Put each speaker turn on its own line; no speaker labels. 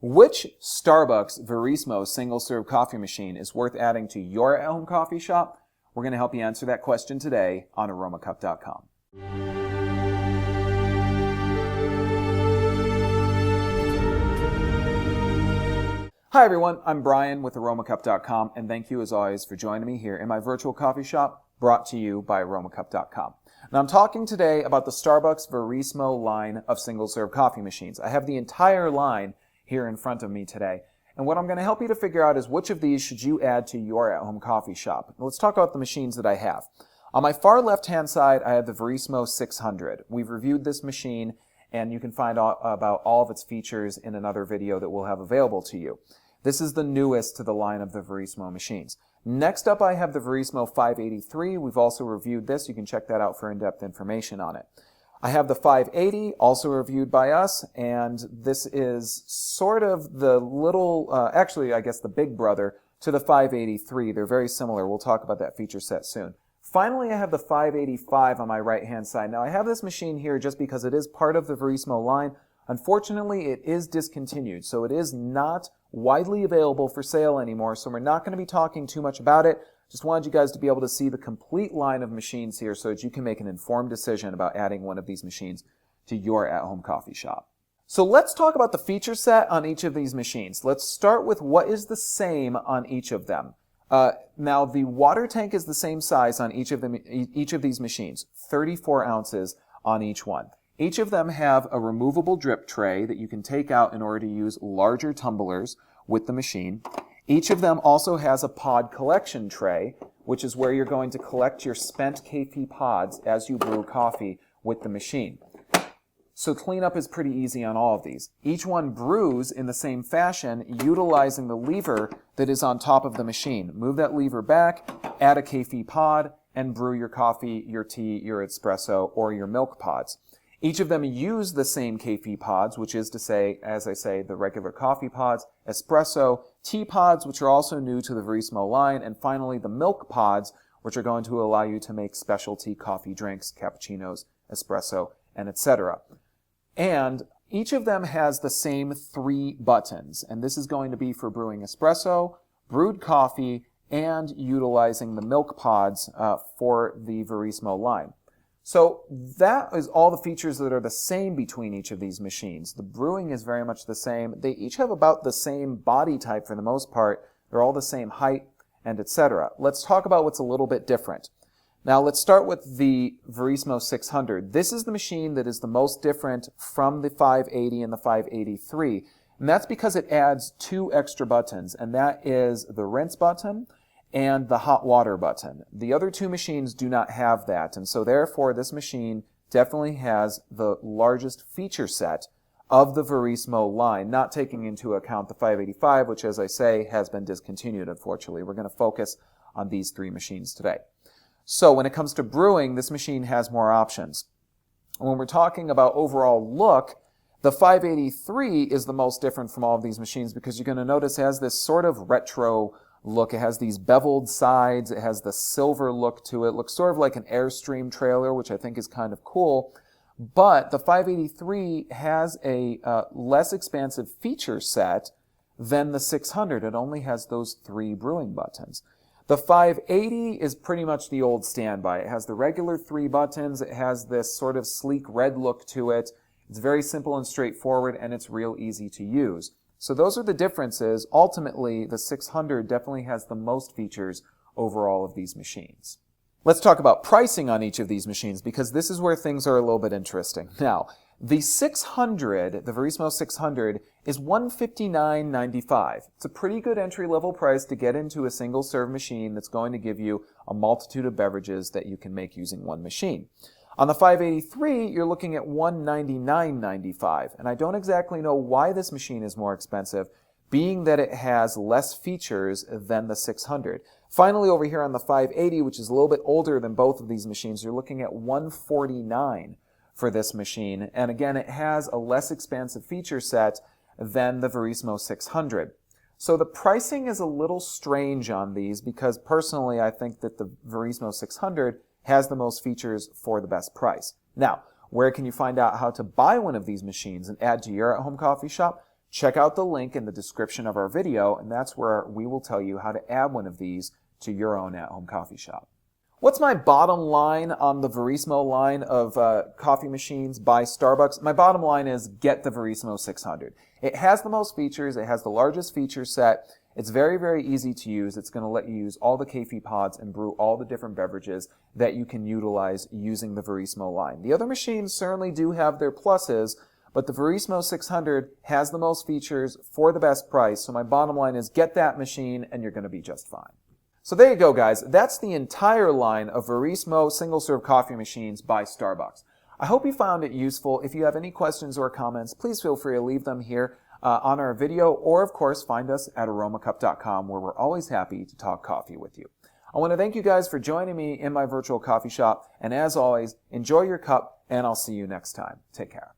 Which Starbucks Verismo single-serve coffee machine is worth adding to your at-home coffee shop? We're going to help you answer that question today on Aromacup.com. Hi everyone, I'm Brian with Aromacup.com, and thank you as always for joining me here in my virtual coffee shop brought to you by Aromacup.com. Now I'm talking today about the Starbucks Verismo line of single-serve coffee machines. I have the entire line here in front of me today. And what I'm going to help you to figure out is which of these should you add to your at-home coffee shop. Let's talk about the machines that I have. On my far left-hand side, I have the Verismo 600. We've reviewed this machine, and you can find out about all of its features in another video that we'll have available to you. This is the newest to the line of the Verismo machines. Next up, I have the Verismo 583. We've also reviewed this. You can check that out for in-depth information on it. I have the 580, also reviewed by us, and this is sort of the little, actually I guess the big brother to the 583. They're very similar. We'll talk about that feature set soon. Finally, I have the 585 on my right-hand side. Now I have this machine here just because it is part of the Verismo line. Unfortunately, it is discontinued, so it is not widely available for sale anymore, so we're not going to be talking too much about it. Just wanted you guys to be able to see the complete line of machines here so that you can make an informed decision about adding one of these machines to your at-home coffee shop. So let's talk about the feature set on each of these machines. Let's start with what is the same on each of them. Now the water tank is the same size on each of these machines, 34 ounces on each one. Each of them have a removable drip tray that you can take out in order to use larger tumblers with the machine. Each of them also has a pod collection tray, which is where you're going to collect your spent KP pods as you brew coffee with the machine. So cleanup is pretty easy on all of these. Each one brews in the same fashion, utilizing the lever that is on top of the machine. Move that lever back, add a KP pod, and brew your coffee, your tea, your espresso, or your milk pods. Each of them use the same KP pods, which is to say, as I say, the regular coffee pods, espresso, tea pods, which are also new to the Verismo line, and finally the milk pods, which are going to allow you to make specialty coffee drinks, cappuccinos, espresso, and etc. And each of them has the same 3 buttons, and this is going to be for brewing espresso, brewed coffee, and utilizing the milk pods for the Verismo line. So that is all the features that are the same between each of these machines. The brewing is very much the same. They each have about the same body type for the most part. They're all the same height and etc. Let's talk about what's a little bit different. Now let's start with the Verismo 600. This is the machine that is the most different from the 580 and the 583. And that's because it adds 2 extra buttons, and that is the rinse button and the hot water button. The other 2 machines do not have that, and so therefore this machine definitely has the largest feature set of the Verismo line, not taking into account the 585, which, as I say, has been discontinued, unfortunately. We're going to focus on these 3 machines today. So when it comes to brewing, this machine has more options. When we're talking about overall look, the 583 is the most different from all of these machines because you're going to notice it has this sort of retro look. It has these beveled sides. It has the silver look to it. It looks sort of like an Airstream trailer, which I think is kind of cool. But the 583 has a less expansive feature set than the 600. It only has those 3 brewing buttons. The 580 is pretty much the old standby. It has the regular 3 buttons. It has this sort of sleek red look to it. It's very simple and straightforward, and it's real easy to use. So those are the differences. Ultimately, the 600 definitely has the most features over all of these machines. Let's talk about pricing on each of these machines because this is where things are a little bit interesting. Now, the 600, the Verismo 600, is $159.95. It's a pretty good entry-level price to get into a single-serve machine that's going to give you a multitude of beverages that you can make using one machine. On the 583, you're looking at $199.95, and I don't exactly know why this machine is more expensive, being that it has less features than the 600. Finally, over here on the 580, which is a little bit older than both of these machines, you're looking at $149 for this machine, and again, it has a less expansive feature set than the Verismo 600. So the pricing is a little strange on these because personally I think that the Verismo 600 has the most features for the best price. Now, where can you find out how to buy one of these machines and add to your at-home coffee shop? check out the link in the description of our video, and that's where we will tell you how to add one of these to your own at-home coffee shop. What's my bottom line on the Verismo line of coffee machines by Starbucks? My bottom line is get the Verismo 600. It has the most features. It has the largest feature set. It's very, very easy to use. It's going to let you use all the Keffi pods and brew all the different beverages that you can utilize using the Verismo line. The other machines certainly do have their pluses, but the Verismo 600 has the most features for the best price. So my bottom line is get that machine and you're going to be just fine. So there you go, guys. That's the entire line of Verismo single-serve coffee machines by Starbucks. I hope you found it useful. If you have any questions or comments, please feel free to leave them here on our video, or of course find us at Aromacup.com, where we're always happy to talk coffee with you. I want to thank you guys for joining me in my virtual coffee shop, and as always, enjoy your cup, and I'll see you next time. Take care.